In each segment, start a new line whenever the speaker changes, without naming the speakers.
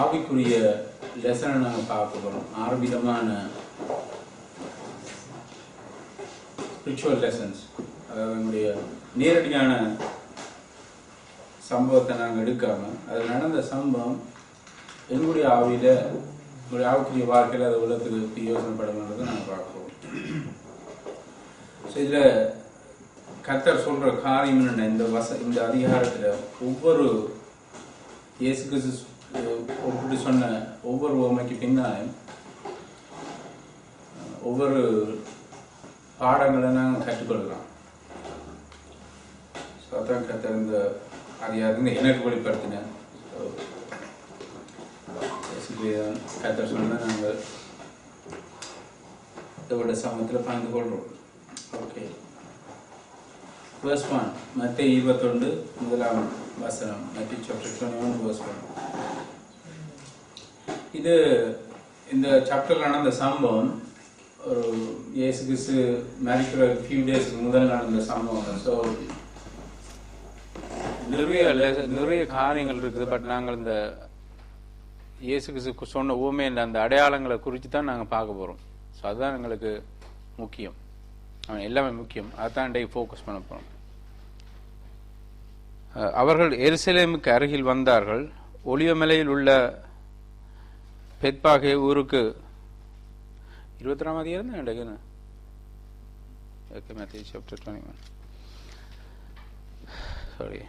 ஆவிக்குரிய லெசனை நாங்கள் பார்க்க போகிறோம். 6 விதமான ஸ்பிரிச்சுவல் லெசன்ஸ். அதாவது நம்முடைய நேரடியான சம்பவத்தை நாங்கள் எடுக்காமல் அதில் நடந்த சம்பவம் எங்களுடைய ஆவியில் எங்களுடைய ஆவிக்குரிய வாழ்க்கையில் அது உள்ளத்துக்கு யோசனைப்படுங்கிறத நாங்கள் பார்க்குறோம். ஸோ இதில் கர்த்தர் சொல்கிற காரியம் என்னென்ன, இந்த அதிகாரத்தில் ஒவ்வொரு இயேசு கிறிஸ்து ஒப்பிட்டு சொன்ன ஒவ்வொரு உவமைக்கு பின்னாலும் ஒவ்வொரு பாடங்களை நாங்கள் கற்றுக்கொள்ளலாம். ஸோ அதான் கர்த்தர் இந்த அதிகாரத்தை எனக்கு வெளிப்படுத்தினேன். கர்த்தர் சொன்ன நாங்கள் இதோட சமயத்தில் பகிர்ந்து கொள்கிறோம். ஓகே, verse 1, மத்தேயு 21 முதலாம் வசனம். மத்தேயு chapter 21 verse 1. இது இந்த சாப்டர்ல நடந்த சம்பவம் ஒரு இயேசு கிறிஸ்து மரிக்கிற ஃபியூ டேஸ்க்கு முதல் நடந்த சம்பவம். ஸோ நிறைய காரியங்கள் இருக்குது. பட் நாங்கள் இந்த இயேசு கிறிஸ்து சொன்ன ஊமே அந்த அடையாளங்களை குறித்து தான் நாங்கள் பார்க்க போகிறோம். ஸோ அதுதான் எங்களுக்கு முக்கியம், எல்லாமே முக்கியம். அதுதான் இன்றைக்கு ஃபோக்கஸ் பண்ண போகிறோம். அவர்கள் எருசலேமுக்கு அருகில் வந்தார்கள். ஒலிவமலையில் உள்ள பெத்பாகே ஊருக்கு 23ஆம் அதிகாரம் இன்றைக்கு. ஓகே, மத்தேயு chapter 21. சாரி.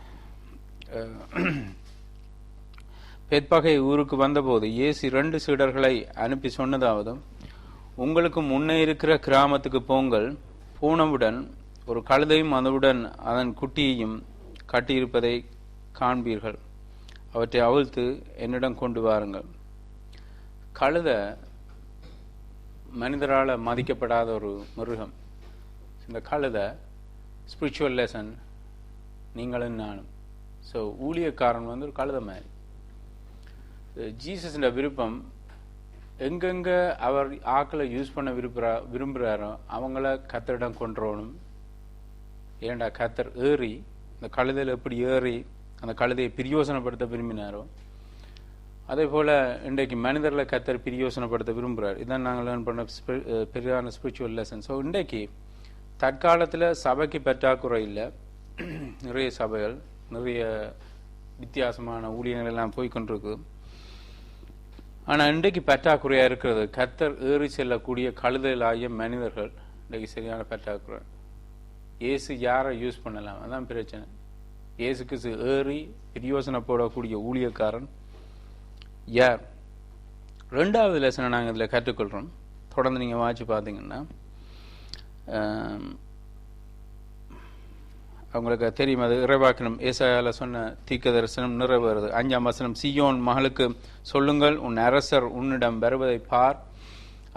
பெத்பாகே ஊருக்கு வந்தபோது இயேசு 2 சீடர்களை அனுப்பி சொன்னதாவது, உங்களுக்கு முன்னே இருக்கிற கிராமத்துக்கு போங்கள். போனவுடன் ஒரு கழுதையும் அதனுடன் அதன் குட்டியையும் கட்டியிருப்பதை காண்பீர்கள். அவற்றை அவிழ்த்து என்னிடம் கொண்டு வாருங்கள். கழுதை மனிதரால் மதிக்கப்படாத ஒரு மிருகம். இந்த கழுதை ஸ்பிரிச்சுவல் லெசன் நீங்களும் நானும். ஸோ ஊழியக்காரன் ஒரு கழுதை மாதிரி. ஜீசஸோட விருப்பம் எங்கெங்க அவர் ஆக்களை யூஸ் பண்ண விரும்புகிறாரோ அவங்கள கத்தரிடம் கொண்டுறணும். ஏண்டா கத்தர் ஏறி இந்த கழுதையில் எப்படி ஏறி அந்த கழுதையை பிரியோசனப்படுத்த விரும்பினாரோ அதே போல் இன்றைக்கு மனிதர்களை கத்தர் பிரியோசனப்படுத்த விரும்புகிறார். இதான் நாங்கள் லேர்ன் பண்ண பெரியான ஸ்பிரிச்சுவல் லெசன். ஸோ இன்றைக்கு தற்காலத்தில் சபைக்கு பற்றாக்குறை இல்லை. நிறைய சபைகள், நிறைய வித்தியாசமான ஊழியங்கள் எல்லாம் போய்கொண்டிருக்கு. ஆனால் இன்றைக்கு பற்றாக்குறையாக இருக்கிறது கர்த்தர் ஏறி செல்லக்கூடிய கழுதையில் ஆகிய மனிதர்கள். இன்றைக்கு சரியான பற்றாக்குறை. இயேசு யாரை யூஸ் பண்ணலாம், அதான் பிரச்சனை. இயேசுக்கு ஏறி பிரியோசனப்படக்கூடிய ஊழியக்காரன் யார்? 2வது லெசனை நாங்கள் இதில் கற்றுக்கொள்கிறோம். தொடர்ந்து நீங்கள் வாட்சி பார்த்தீங்கன்னா அவங்களுக்கு தெரியும். அது இறைவாக்கினம் ஏசாயால சொன்ன தீர்க்க தரிசனம் நிறைவேறுது. 5ஆம் வசனம், சீயோன் மகளுக்கு சொல்லுங்கள், உன் அரசர் உன்னிடம் வருவதை பார்.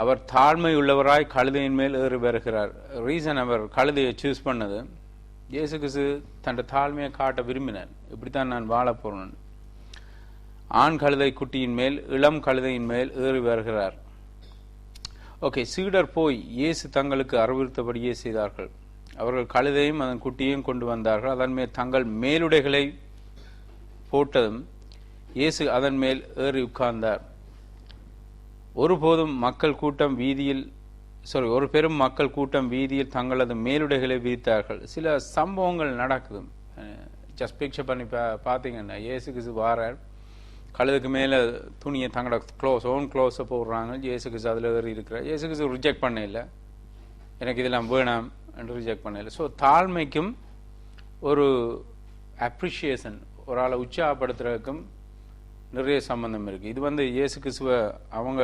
அவர் தாழ்மை உள்ளவராய் கழுதையின் மேல் ஏறி வருகிறார். ரீசன் அவர் கழுதையை சூஸ் பண்ணது, இயேசு கிறிஸ்து தன் தாழ்மையை காட்ட விரும்பினார். இப்படித்தான் நான் வாழ போறேன். ஆண் கழுதை குட்டியின் மேல், இளம் கழுதையின் மேல் ஏறி வருகிறார். ஓகே, சீடர் போய் இயேசு தங்களுக்கு அறிவுறுத்தபடியே செய்தார்கள். அவர்கள் கழுதையும் அதன் குட்டியையும் கொண்டு வந்தார்கள். அதன் மேல் தங்கள் மேலுடைகளை போட்டதும் இயேசு அதன் மேல் ஏறி உட்கார்ந்தார். ஒரு பெரும் மக்கள் கூட்டம் வீதியில் தங்களது மேலுடைகளை விரித்தார்கள். சில சம்பவங்கள் நடக்குது. ஜஸ்ட் பிக்சர் பண்ணி பார்த்தீங்கன்னா இயேசு கிறிஸ்து வாரார், கழுதுக்கு மேலே துணியை தங்களோட ஓன் க்ளோஸை போடுறாங்க. இயேசு கிறிஸ்து அதில் ஏறி இருக்கிறார். இயேசு கிறிஸ்து ரிஜெக்ட் பண்ண இல்லை, எனக்கு இதெல்லாம் வேணாம் என்று ரிஜெக்ட் பண்ணல. ஸோ தாழ்மைக்கும் ஒரு அப்ரிஷியேஷன், ஒரு ஆளை உற்சாகப்படுத்துறதுக்கும் நிறைய சம்பந்தம் இருக்குது. இது இயேசு கிறிஸ்துவை அவங்க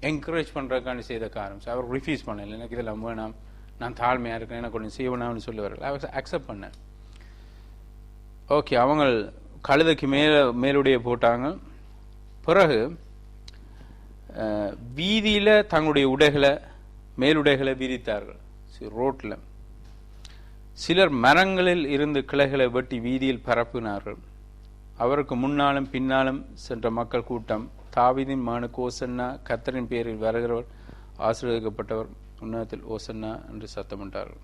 என்கரேஜ் பண்ணுறதுக்காண்டி செய்த காரணம். ஸோ அவர் ரிஃப்யூஸ் பண்ணல, எனக்கு இதெல்லாம் வேணாம், நான் தாழ்மையாக இருக்கேன், எனக்கு கொஞ்சம் செய்யணும்னு சொல்லி வரல. அவர் அக்செப்ட் பண்ண. ஓகே, அவங்க கழுதைக்கு மேலுடைய போட்டாங்க. பிறகு வீதியில் தங்களுடைய மேலுடைகளை விரித்தார்கள். ரோட்டில் சிலர் மரங்களில் இருந்து கிளைகளை வெட்டி வீதியில் பரப்பினார்கள். அவருக்கு முன்னாலும் பின்னாலும் சென்ற மக்கள் கூட்டம், தாவீதின் மகனுக்கு ஓசன்னா, கர்த்தரின் பேரில் வருகிறவர் ஆசீர்வதிக்கப்பட்டவர், உன்னதத்தில் ஓசன்னா என்று சத்தமிட்டார்கள்.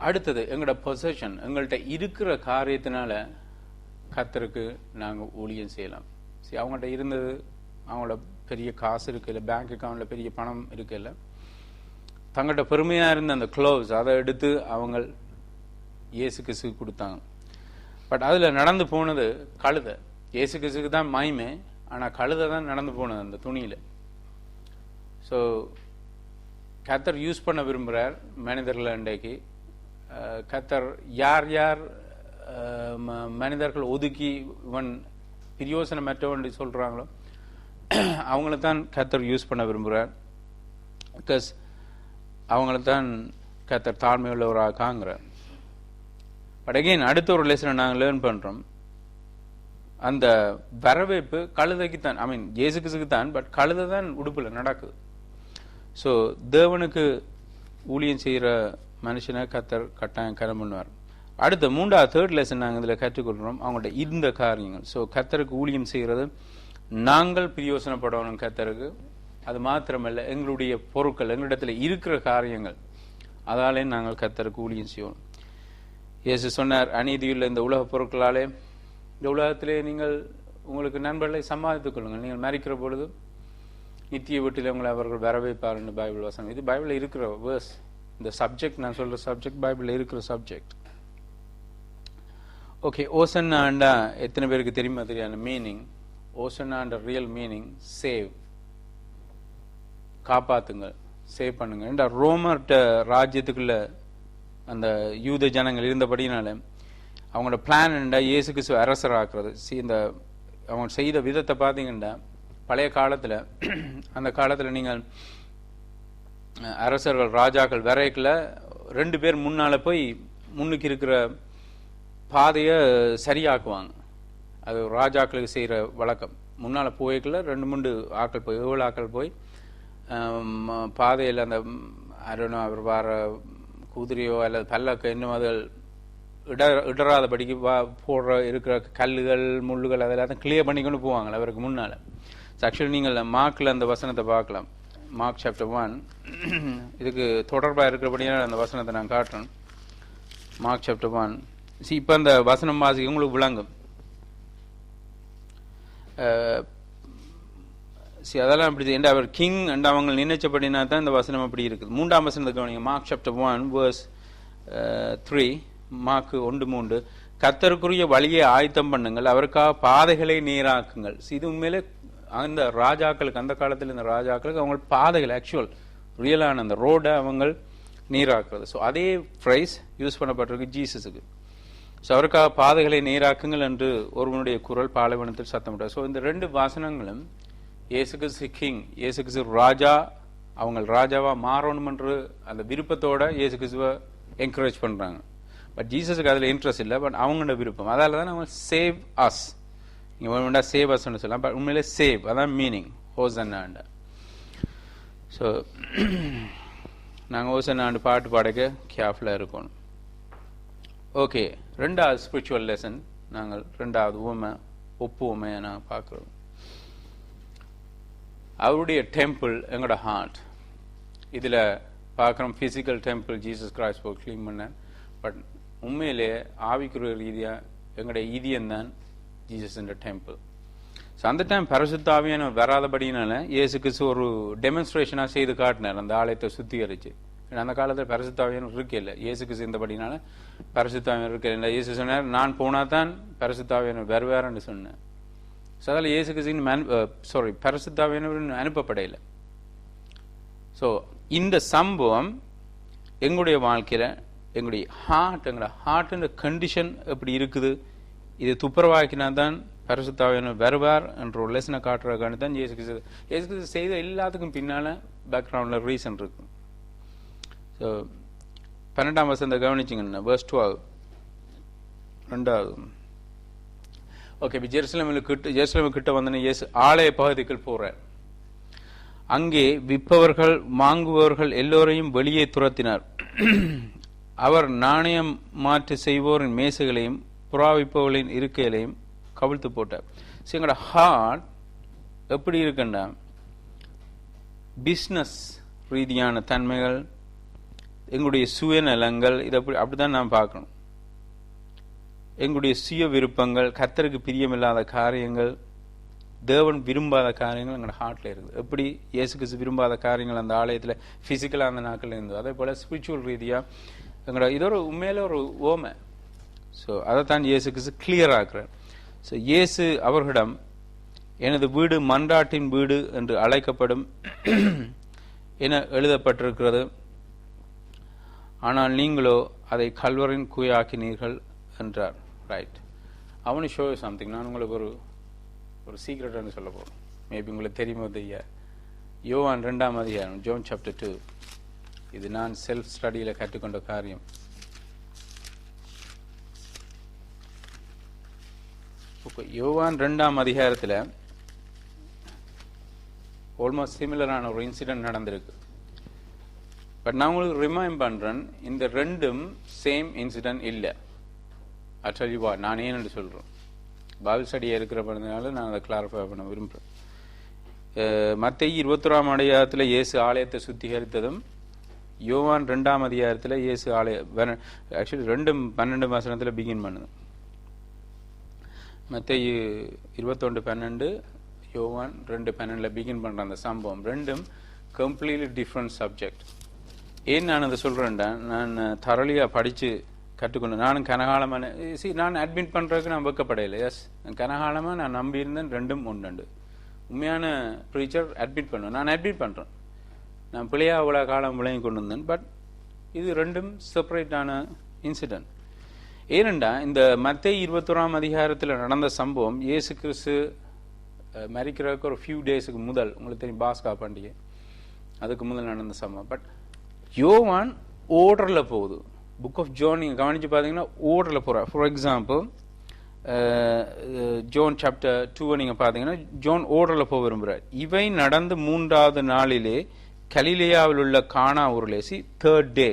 அடுத்தது எங்களோட பொசஷன், எங்கள்கிட்ட இருக்கிற காரியத்தினால கர்த்தருக்கு நாங்கள் ஊழியம் செய்யலாம். சரி, அவங்கள்ட்ட இருந்தது, அவங்களோட பெரிய காசு இருக்குல்ல, பேங்க் அக்கௌண்ட்ல பெரிய பணம் இருக்குல்ல, தங்கள்கிட்ட பெருமையாக இருந்த அந்த க்ளோவ்ஸ் அதை எடுத்து அவங்க இயேசு கிறிஸ்துக்கு கொடுத்தாங்க. பட் அதில் நடந்து போனது கழுதை. இயேசு கிறிஸ்துக்கு தான் மகிமை, ஆனால் கழுதை தான் நடந்து போனது அந்த துணியில். ஸோ கர்த்தர் யூஸ் பண்ண விரும்புகிறார் மனிதர்களை. இன்றைக்கு கர்த்தர் யார் யார் மனிதர்கள் ஒதுக்கி இவன் பிரயோசனமற்றவன் சொல்கிறாங்களோ அவங்கள தான் கர்த்தர் யூஸ் பண்ண விரும்புகிறார். பிகாஸ் அவங்கள தான் கர்த்தர் தாழ்மை உள்ளவராக காண்கிறார். பட் அகெயின் அடுத்த ஒரு லெசனை நாங்கள் லேர்ன் பண்ணுறோம். அந்த வரவேற்பு கழுதைக்கு தான், ஐ மீன் இயேசு கிறிஸ்துக்கு தான், பட் கழுதை தான் உடுப்பில் நடக்குது. ஸோ தேவனுக்கு ஊழியம் செய்கிற மனுஷனை கர்த்தர் கட்டாயம் கரம் பண்ணுவார். அடுத்த தேர்ட் லெசன் நாங்கள் இதில் கற்றுக்கொள்கிறோம் அவங்கள்ட்ட இந்த காரியங்கள். ஸோ கர்த்தருக்கு ஊழியம் செய்கிறது நாங்கள் பிரயோசனப்படணும் கர்த்தருக்கு. அது மாத்திரமல்ல, எங்களுடைய பொருட்கள், எங்களிடத்தில் இருக்கிற காரியங்கள், அதாலே நாங்கள் கர்த்தருக்கு ஊழியம் செய்வோம். இயேசு சொன்னார், அநீதியுள்ள இந்த உலக பொருட்களாலே இந்த உலகத்திலே நீங்கள் உங்களுக்கு நண்பர்களை சம்பாதித்துக் கொள்ளுங்கள், நீங்கள் மரிக்கிற பொழுது நித்திய வீட்டில் உங்களை அவர்கள் வரவேற்பார் என்று பைபிள் வசனம். இது பைபிளில் இருக்கிற வேர்ஸ். இந்த சப்ஜெக்ட் நான் சொல்ற சப்ஜெக்ட் பைபிளில் இருக்கிற சப்ஜெக்ட். ஓகே, ஓசன்னாண்டா எத்தனை பேருக்கு தெரியுமா தெரியாது மீனிங்? ஓசன்னாண்ட ரியல் மீனிங் சேவ், காப்பாத்துங்க, சேவ் பண்ணுங்க. ஏண்டா ரோமர்ட்ட ராஜ்யத்துக்குள்ள அந்த யூத ஜனங்கள் இருந்தபடினால அவங்களோட பிளான் என்னடா இயேசு கிறிஸ்துவ அரசர் ஆக்குறது. இந்த அவங்க செய்த விதத்தை பார்த்தீங்கன்னா பழைய காலத்தில், அந்த காலத்தில் நீங்கள் அரசர்கள் ராஜாக்கள் வரைக்குள்ள 2 பேர் முன்னால போய் முன்னுக்கு இருக்கிற பாதையை சரியாக்குவாங்க. அது ராஜாக்களுக்கு செய்கிற வழக்கம். முன்னால் போய்க்குள்ள 2-3 ஆக்கள் போய் 7 ஆக்கள் போய் பாதையில் அந்த அருணோ அவர் வார குதிரையோ அல்லது பல்லக்கு இன்னும் அது இடராதபடிக்கு போடுற இருக்கிற கல்லுகள் முள்ளுகள் அதெல்லாம் கிளியர் பண்ணிக்கொண்டு போவாங்க அவருக்கு முன்னால். ஆக்சுவலி நீங்கள் மார்க்கில் அந்த வசனத்தை பார்க்கலாம். மார்க் சாப்டர் 1 இதுக்கு தொடர்பாக இருக்கிறபடியான அந்த வசனத்தை நான் காட்டுறேன். Mark chapter 1. இப்போ அந்த வசனம் வாசிக்க உங்களுக்கு விளங்கும். அதெல்லாம் அப்படி என்ற அவர் கிங் என்று அவங்க நினைச்சபடினா தான் இந்த வசனம் அப்படி இருக்குது. 3ஆம் வசனத்தை கவனிங்க. Mark chapter 1 verse 3. மார்க் 1:3. கர்த்தருக்குரிய வழியை ஆயத்தம் பண்ணுங்கள், அவருக்காக பாதைகளை நேராக்குங்கள். இது உண்மையிலே அந்த ராஜாக்களுக்கு, அந்த காலத்தில் இந்த ராஜாக்களுக்கு அவங்க பாதைகள் ஆக்சுவல் ரியலான அந்த ரோடை அவங்க நீராக்குறது. ஸோ அதே ஃப்ரைஸ் யூஸ் பண்ணப்பட்டிருக்கு ஜீசஸுக்கு. ஸோ அவருக்காக பாதைகளை நேராக்குங்கள் என்று ஒருவனுடைய குரல் பாலைவனத்தில் சத்தமிட்டார். ஸோ இந்த 2 வாசனங்களும் இயேசு கிறிஸ்து கிங், இயேசு கிறிஸ்து ராஜா, அவங்க ராஜாவா மாறணும் என்று அந்த விருப்பத்தோட இயேசு கிறிஸ்துவை என்கரேஜ் பண்றாங்க. பட் ஜீசஸுக்கு அதில் இன்ட்ரெஸ்ட் இல்லை, பட் அவங்களோட விருப்பம். அதால தான் அவங்க சேவ் அஸ், நீங்க வேணும்டா சேவ் அஸ்ன்னு சொல்லலாம், பட் உண்மையிலே சேவ் அதான் மீனிங் ஹோசன்னாண்ட. ஸோ நாங்கள் ஹோசன்னாண்டு பாட்டு பாடக்க கேர்ஃபுல்லாக இருக்கணும். ஓகே, 2வது ஸ்பிரிச்சுவல் லெசன் நாங்கள் 2வது ஒப்புவமையை நாங்கள் பார்க்குறோம். அவருடைய டெம்பிள் எங்களோட ஹார்ட். இதில் பார்க்குறோம் பிசிக்கல் டெம்பிள் ஜீசஸ் கிரைஸ்ட் போய் க்ளீன் பண்ண, பட் உண்மையிலே ஆவிக்குரிய ரீதியாக எங்களுடைய இதயம்தான் ஜீசஸ் டெம்பிள். ஸோ அந்த டைம் பரிசுத்த ஆவியானவர் வராதபடினால இயேசு கிறிஸ்து ஒரு டெமான்ஸ்ட்ரேஷனாக செய்து காட்டினார் அந்த ஆலயத்தை சுத்திகரிச்சு. அந்த காலத்தில் பரிசுத்த ஆவியானவர் இருக்கல, இயேசு கிறிஸ்து இருந்தபடினால பரிசுத்த ஆவியானவர் இருக்கல. இயேசு சொன்னார், நான் போனால் தான் பரிசுத்த ஆவியானவர் வருவார்னு சொன்னேன். ஸோ அதில் இயேசு கிறிஸ்து பரிசுத்த ஆவியானவர் அனுப்பப்படையில. ஸோ இந்த சம்பவம் எங்களுடைய வாழ்க்கையில் எங்களுடைய எங்களோட ஹார்ட் கண்டிஷன் எப்படி இருக்குது, இது துப்புரவாக்கினா தான் பரிசுத்த ஆவியானவர் வருவார் என்ற ஒரு லெசனை காட்டுறதுக்கான தான் இயேசு கிறிஸ்து செய்த எல்லாத்துக்கும் பின்னால பேக்ரவுண்டில் ரீசன் இருக்கு. ஸோ 12ஆம் வசனத்தை கவனிச்சிங்கன்னா verse 12 2வது. ஓகே, ஜெருசலேம் கிட்ட வந்தோடனே இயேசு ஆலய பகுதிக்குள் போறார். அங்கே விற்பவர்கள் வாங்குபவர்கள் எல்லோரையும் வெளியே துரத்தினார். அவர் நாணயம் மாற்று செய்வோரின் மேசைகளையும் புறாவிப்பவர்களின் இருக்கைகளையும் கவிழ்த்து போட்டார். ஸோ எங்களோட ஹார்ட் எப்படி இருக்குன்னா பிஸ்னஸ் ரீதியான தன்மைகள், எங்களுடைய சுயநலங்கள், இது அப்படிதான் நாம் பார்க்கணும். எங்களுடைய சுய விருப்பங்கள், கர்த்தருக்கு பிரியமில்லாத காரியங்கள், தேவன் விரும்பாத காரியங்கள் எங்களோட ஹார்ட்ல இருக்குது. எப்படி இயேசு கிறிஸ்து விரும்பாத காரியங்கள் அந்த ஆலயத்தில் பிசிக்கலாக அந்த நாட்கள் இருந்தது, அதே போல ஸ்பிரிச்சுவல் ரீதியாக எங்களோட இது ஒரு உண்மையில ஒரு ஓமை. ஸோ அதைத்தான் இயேசு கிறிஸ்து கிளியர் ஆக்குறார். ஸோ இயேசு அவர்களிடம் எனது வீடு மன்றாட்டின் வீடு என்று அழைக்கப்படும் என எழுதப்பட்டிருக்கிறது, ஆனால் நீங்களோ அதை கல்வரின் குயாக்கினீர்கள் என்றார். Right, I want to show you something. நான் உங்களுக்கு ஒரு சீக்ரெட்னு சொல்ல போகிறேன். மேபி உங்களுக்கு தெரியுமோ தெரியா. யோவான் 2ஆம் அதிகாரம், ஜான் சாப்டர் 2. இது நான் செல்ஃப் ஸ்டடியில் கற்றுக்கொண்ட காரியம். யோவான் 2ஆம் அதிகாரத்தில் ஆல்மோஸ்ட் சிமிலரான ஒரு இன்சிடென்ட் நடந்திருக்கு. பட் நான் உங்களுக்கு ரிமைண்ட் பண்றேன், இந்த ரெண்டும் சேம் இன்சிடென்ட் இல்லை. அச்சரிவா நான் ஏன்னு சொல்றேன், பைபிள் ஸ்டடியா இருக்கிறப்பனால நான் அதை கிளாரிஃபை பண்ண விரும்புகிறேன். மத்தேயு 21ஆம் அதிகாரத்தில் இயேசு ஆலயத்தை சுத்திகரித்ததும், யோவான் 2ஆம் அதிகாரத்தில் இயேசு ஆக்சுவலி 2:12 வசனத்தில் பிகின் பண்ணுது. மத்தேயு 21:12, யோவான் 2:12 பிகின் பண்ற அந்த சம்பவம் ரெண்டும் கம்ப்ளீட்லி டிஃப்ரெண்ட் சப்ஜெக்ட். ஏன் நான் அதை சொல்றேன்டா, நான் தரளியா படிச்சு கற்றுக்கொண்டேன். நானும் கனகாலமான நான் அட்மிட் பண்றதுக்கு நான் வெக்கப்படையில. எஸ், கனகாலமா நான் நம்பியிருந்தேன் ரெண்டும் ஒன்று. உண்மையான ப்ரீச்சர் அட்மிட் பண்ணுவேன், நான் அட்மிட் பண்றேன். நான் பிள்ளையா அவ்வளோ காலம் விளங்கி கொண்டு வந்தேன். பட் இது ரெண்டும் செப்பரேட்டான இன்சிடென்ட். ஏனெண்டா இந்த மத்தேயு 21ஆம் அதிகாரத்தில் நடந்த சம்பவம் இயேசு கிறிஸ்து மரிக்கிறதுக்கு ஒரு ஃபியூ டேஸுக்கு முதல், உங்களுக்கு தெரியும் பாஸ்கா பண்டிகை, அதுக்கு முதல் நடந்த சம்பவம். பட் யோவான் ஓர்டரில் போகுது. புக் ஆஃப் ஜான் நீங்கள் கவனித்து பார்த்தீங்கன்னா ஓர்டரில் போகிறார். ஃபார் எக்ஸாம்பிள் ஜான் சாப்டர் 2 நீங்கள் பார்த்தீங்கன்னா ஜான் ஓர்டரில் போக விரும்புகிறார். இவை நடந்து 3ஆவது நாளிலே கலிலேயாவில் உள்ள கானா ஊரிலே, தேர்ட் டே.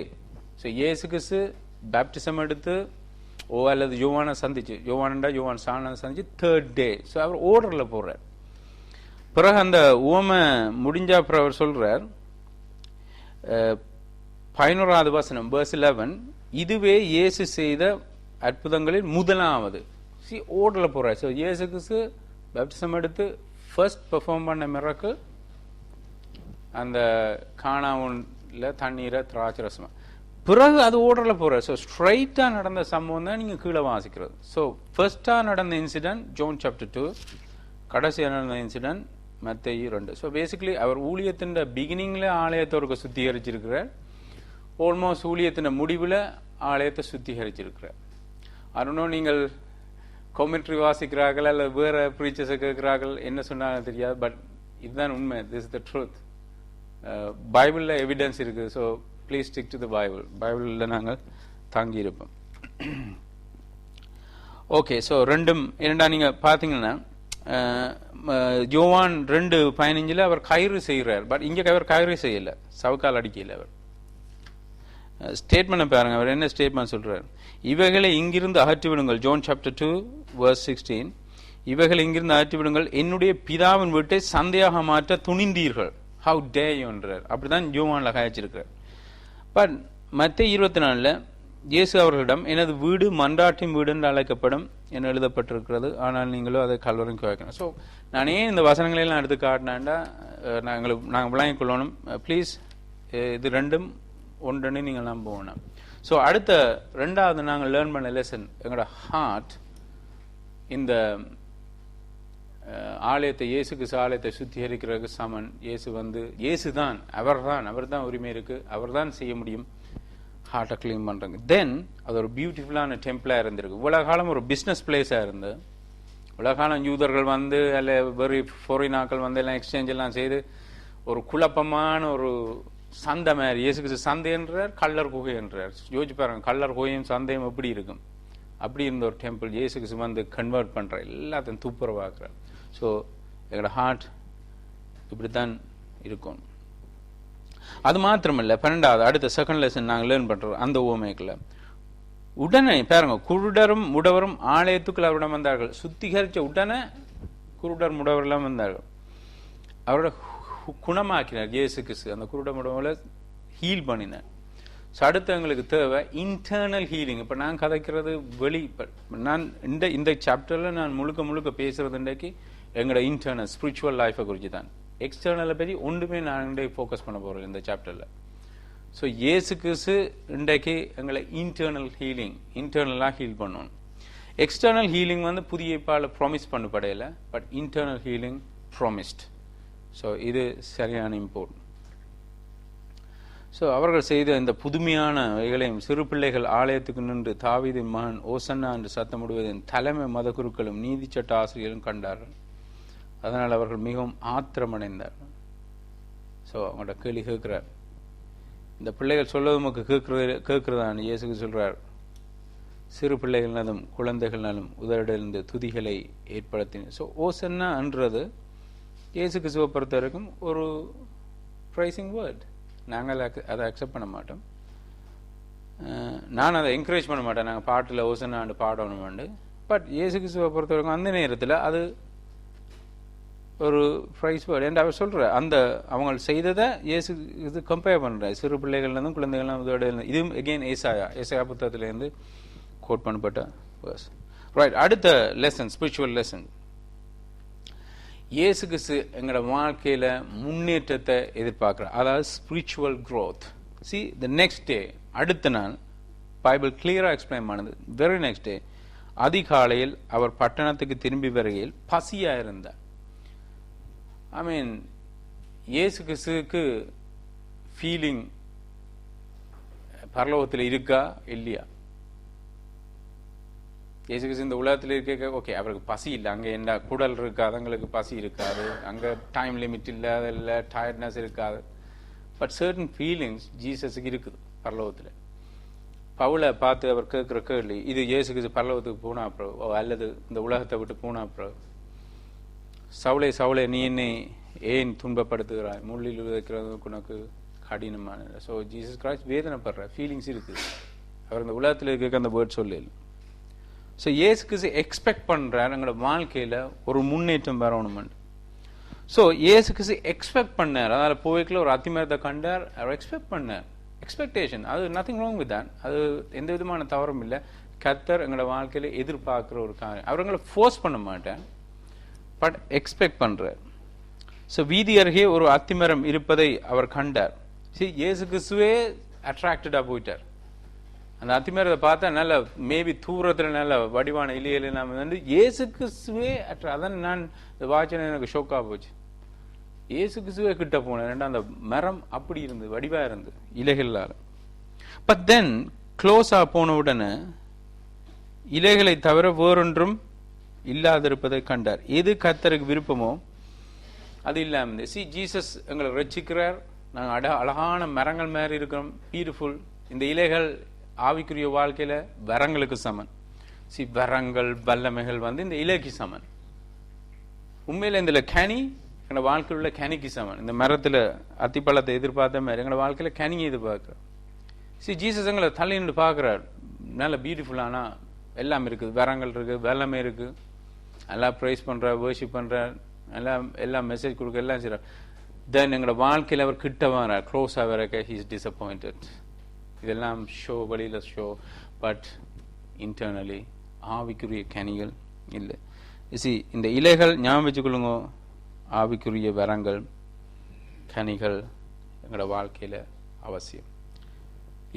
ஸோ இயேசு கிறிஸ்து பேப்டிசம் எடுத்து அல்லது யோவானை சந்திச்சு, யோவான் சாணனை சந்திச்சு தேர்ட் டே. ஸோ அவர் ஓர்டரில் போடுறார். பிறகு அந்த உவமை முடிஞ்ச அப்புறம் அவர் சொல்றார் 11வது வசனம், verse 11, இதுவே இயேசு செய்த அற்புதங்களில் முதலாவது. ஓர்டரில் போறார். ஸோ இயேசு கிறிஸ்து பேப்டிசம் எடுத்து ஃபர்ஸ்ட் பெர்ஃபார்ம் பண்ண மிரக்கிள் அந்த கானாவுல தண்ணீரை திராட்சரசமா. பிறகு அது ஓர்டரில் போறார். ஸோ ஸ்ட்ரைட்டாக நடந்த சம்பவம் தான் நீங்கள் கீழே வாசிக்கிறது. ஸோ ஃபர்ஸ்டாக நடந்த இன்சிடென்ட் ஜான் சாப்டர் 2, கடைசியாக நடந்த இன்சிடென்ட் மத்தேயு 2. ஸோ பேசிக்கலி அவர் ஊழியத்தின் பிகினிங்கில் ஆலயத்தோருக்கு சுத்திகரிச்சிருக்கிறார், ஆல்மோஸ்ட் ஊழியத்தின் முடிவில் ஆலயத்தை சுத்திகரிச்சிருக்கிறார். அதனால் நீங்கள் காமெண்ட்ரி வாசிக்கிறார்கள் அல்ல வேற ப்ரீச்சர்ஸை கேட்கிறார்கள், என்ன சொன்னாலும் தெரியாது. பட் இதுதான் உண்மை. This is the truth. பைபிளில் எவிடன்ஸ் இருக்குது. So please stick to the Bible. பைபிளில் நாங்கள் தாங்கி இருப்போம். ஓகே, ஸோ ரெண்டும் இரண்டா நீங்கள் பார்த்தீங்கன்னா யோவான் 2:15 அவர் கயிறு செய்கிறார். பட் இங்கே அவர் கயிறு செய்யலை, சவுக்கால் அடிக்கல. அவர் ஸ்டேட்மெண்ட் பாருங்க, அவர் என்ன ஸ்டேட்மெண்ட் சொல்றார். இவைகளை இங்கிருந்து அகற்றிவிடுங்கள், ஜான் சாப்டர் 2 verse 16. இவைகளை இங்கிருந்து அகற்றிவிடுங்கள், என்னுடைய பிதாவின் வீட்டை சந்தையாக மாற்ற துணிந்தீர்கள், ஹவு டே யூன்றார். அப்படிதான் யோவான்ல காய்ச்சிருக்கிறார். பட் மத்தேயு 24 இயேசு அவர்களிடம் எனது வீடு மன்றாட்டின் வீடு என்று அழைக்கப்படும் என எழுதப்பட்டிருக்கிறது, ஆனால் நீங்களோ அதை கல்வரின் குயாக்கினீர்கள். ஸோ நான் ஏன் இந்த வசனங்களெல்லாம் எடுத்து காட்டினாண்டா நாங்கள் விளங்கிக் கொள்ளணும். ப்ளீஸ், இது ரெண்டும் ஒன்றுன்னு நீங்கள் நம்பணும். ஸோ அடுத்த ரெண்டாவது நாங்கள் லேர்ன் பண்ண லெசன், எங்களோட ஹார்ட் இந்த ஆலயத்தை, இயேசு கிறிஸ்து ஆலயத்தை சுத்திகரிக்கிறதுக்கு சமன். இயேசு தான் அவர் தான் உரிமை இருக்கு, அவர் தான் செய்ய முடியும் ஹார்ட்டை கிளீன் பண்றாங்க. தென் அது ஒரு பியூட்டிஃபுல்லான டெம்பிளா இருந்திருக்கு. இவ்வளவு காலம் ஒரு பிஸ்னஸ் பிளேஸா இருந்து, இவ்வளவு காலம் யூதர்கள் வந்து அல்ல வெரி ஃபாரினாக்கள் வந்து எல்லாம் எக்ஸ்சேஞ்ச் எல்லாம் செய்து ஒரு குழப்பமான ஒரு சந்தை மாதிரி. இயேசு கிறிஸ்து சந்தை என்றார், கள்ளர் குகை என்றார். யோசிச்சு பாருங்க, கள்ளர் குகையும் சந்தையும் எப்படி இருக்கும். அப்படி இருந்த ஒரு டெம்பிள் இயேசு கிறிஸ்து வந்து கன்வெர்ட் பண்ற, எல்லாத்தையும் துப்புரவாக்குறார். ஸோ எங்களோட ஹார்ட் இப்படித்தான் இருக்கும். அது மாத்திரமில்ல, 12வது அடுத்த செகண்ட் லெசன் நாங்கள் லேர்ன் பண்றோம் அந்த உவமைக்குள்ள. உடனே பாருங்க, குருடரும் முடவரும் ஆலயத்துக்குள் அவரிடம் வந்தார்கள். சுத்திகரிச்ச உடனே குருடர் முடவரெல்லாம் வந்தார்கள். அவரோட குணமாக்கினார் இயேசு கிறிஸ்து, அந்த குருட முடவரை ஹீல் பண்ணினார். அடுத்து எங்களுக்கு தேவை இன்டர்னல் ஹீலிங். இப்போ நான் கதைக்கிறது நான் இந்த சாப்டரில் நான் முழுக்க பேசுறது இன்றைக்கு எங்களோட இன்டர்னல் ஸ்பிரிச்சுவல் லைஃபை குறித்து தான். எக்ஸ்டர்னலை பற்றி ஒன்றுமே நான் இன்றைக்கு ஃபோக்கஸ் பண்ண போகிறேன் இந்த சாப்டரில். ஸோ இயேசு கிறிஸ்து இன்றைக்கு எங்களை இன்டர்னலாக ஹீல் பண்ணணும். எக்ஸ்டர்னல் ஹீலிங் புதிய ஏற்பாடில் ப்ராமிஸ் பண்ணப்படையில, but internal healing promised. So இது சரியான இம்பார்ட்டன்ட். ஸோ அவர்கள் செய்த இந்த புதுமையான வகைகளையும் சிறு பிள்ளைகள் ஆலயத்துக்கு நின்று தாவீதின் மகன் ஓசன்னா என்று சத்தமிடுவதின் தலைமை மத குருக்களும் நீதி சட்ட ஆசிரியர்களும் கண்டார்கள். அதனால் அவர்கள் மிகவும் ஆத்திரமடைந்தார்கள். ஸோ அவங்களோட கேள்வி கேட்கிறார், இந்த பிள்ளைகள் சொல்வது நமக்கு கேட்கிறதான் இயேசுக்கு சொல்றார், சிறு பிள்ளைகளினாலும் குழந்தைகளினாலும் உதரிலிருந்து துதிகளை ஏற்படுத்தின. ஸோ ஓசன்னா என்றது இயேசுக்கு சிவ பொறுத்த வரைக்கும் ஒரு ப்ரைசிங் வேர்ட். நாங்கள் அதை அக்செப்ட் பண்ண மாட்டோம். நான் அதை என்கரேஜ் பண்ண மாட்டேன். நாங்கள் பாட்டில் ஓசன்னாண்டு பாடணுமாண்டு. பட் இயேசு கிறிஸ்துவை பொறுத்த வரைக்கும் அந்த நேரத்தில் அது ஒரு ப்ரைஸ் வேர்டு என்று அவர் சொல்கிறார். அந்த அவங்க செய்ததை இயேசு இது கம்பேர் பண்ணுறார். சிறு பிள்ளைகள்லேருந்து குழந்தைகள்லாம் உதவியிலேருந்து. இதுவும் எகெயின் ஏசாயா புத்தகத்திலேருந்து கோட் பண்ணப்பட்ட வேர்ஸ். ரைட், அடுத்த லெசன், ஸ்பிரிச்சுவல் லெசன். இயேசு கிறிஸ்து எங்களோட வாழ்க்கையில் முன்னேற்றத்தை எதிர்பார்க்குறார், அதாவது spiritual growth. See the next day, அடுத்த நாள் பைபிள் கிளியராக எக்ஸ்பிளைன் பண்ணுது. வெரி நெக்ஸ்ட் டே அதிகாலையில் அவர் பட்டணத்துக்கு திரும்பி வருகையில் பசியாக இருந்தார். ஐ மீன் இயேசு கிறிஸ்துவுக்கு ஃபீலிங் பரலோகத்தில் இருக்கா இல்லையா? இயேசு கிறிஸ்து இந்த உலகத்தில் இருக்க ஓகே, அவருக்கு பசி இல்லை, அங்கே என்ன குடல் இருக்காது, அவங்களுக்கு பசி இருக்காது, அங்கே டைம் லிமிட் இல்லாத இல்லை, டயர்ட்னஸ் இருக்காது. பட் சர்டன் ஃபீலிங்ஸ் ஜீசஸுக்கு இருக்குது பரலோகத்தில். பவுலை பார்த்து அவர் கேட்குற கேள்வி, இது இயேசு கிறிஸ்து பரலோகத்துக்கு போனா அப்புறம் அல்லது இந்த உலகத்தை விட்டு போனா அப்புறம், சவுளை சவுளை நீ என்னை ஏன் துன்பப்படுத்துகிறாய், முள்ளில் விதைக்கிறதுக்கு உனக்கு கடினமான. ஸோ ஜீசஸ் கிரைஸ்ட் வேதனைப்படுற ஃபீலிங்ஸ் இருக்குது. அவர் இந்த உலகத்தில் இருக்க அந்த வேர்ட் சொல்லல. ஸோ இயேசு கிறிஸ்து எக்ஸ்பெக்ட் பண்ணுறார் எங்களோட வாழ்க்கையில் ஒரு முன்னேற்றம் வரணுமெண்டு. ஸோ இயேசு கிறிஸ்து எக்ஸ்பெக்ட் பண்ணார். அதனால் போய்க்குள்ள ஒரு அத்திமரத்தை கண்டார், அவர் எக்ஸ்பெக்ட் பண்ணார். எக்ஸ்பெக்டேஷன், அது நத்திங் ராங் வித் தட். அது எந்த விதமான தவறும் இல்லை. கர்த்தர் எங்களோட வாழ்க்கையில் எதிர்பார்க்குற ஒரு காரியம். அவர் எங்களை ஃபோர்ஸ் பண்ண மாட்டேன், பட் எக்ஸ்பெக்ட் பண்ணுறார். ஸோ வீதி அருகே ஒரு அத்திமரம் இருப்பதை அவர் கண்டார். சரி, இயேசு கிறிஸ்துவே அட்ராக்டடாக போயிட்டார். அந்த அத்திமரத்தை பார்த்தா நல்ல மேபி தூரத்தில் நல்ல வடிவான இலையில நாம் இயேசு கிறிஸ்துவே அதான் நான் இந்த வாட்சனை எனக்கு ஷோக்காக போச்சு. இயேசு கிறிஸ்துவே கிட்ட போனேன். ரெண்டா அந்த மரம் அப்படி இருந்து வடிவா இருந்து இலைகளால். பட் தென் க்ளோஸா போன உடனே இலைகளை தவிர வேறொன்றும் இல்லாதிருப்பதை கண்டார். எது கர்த்தருக்கு விருப்பமோ அது இல்லாம. சி ஜீசஸ் எங்களை ரட்சிக்கிறார். நாங்கள் அழகான மரங்கள் மாதிரி இருக்கிறோம், பியூட்டிஃபுல். இந்த இலைகள் ஆவிக்குரிய வாழ்க்கையில வரங்களுக்கு சமன். சி வரங்கள் வல்லமைகள் இந்த இலைக்கு சமன். உண்மையில இந்த கனி எங்களோட வாழ்க்கையில் உள்ள கனிக்கு சமன். இந்த மரத்துல அத்திப்பழத்தை எதிர்பார்த்த மாதிரி எங்களோட வாழ்க்கையில கனியை எதிர்பார்க்கிறோம். சி ஜீசஸ் எங்களை தள்ளி நின்று பார்க்கிறார். நல்ல பியூட்டிஃபுல்லானா எல்லாம் இருக்குது, வரங்கள் இருக்கு, வல்லமை இருக்கு, எல்லாம் ப்ரைஸ் பண்ற, வர்ஷிப் பண்ற, எல்லாம் மெசேஜ் கொடுக்க, எல்லாம் செய்யறார். தென் எங்களோட வாழ்க்கையில் அவர் கிட்ட வரார். க்ளோஸா வரக்க ஹி இஸ் டிசப்பாயிண்டட். இதெல்லாம் ஷோ, வழியில் ஷோ, பட் இன்டர்னலி ஆவிக்குரிய கனிகள் இல்லை. சி இந்த இலைகள் ஞாபகம் வச்சுக்கொள்ளுங்க, ஆவிக்குரிய வரங்கள் கனிகள் எங்களோட வாழ்க்கையில் அவசியம்.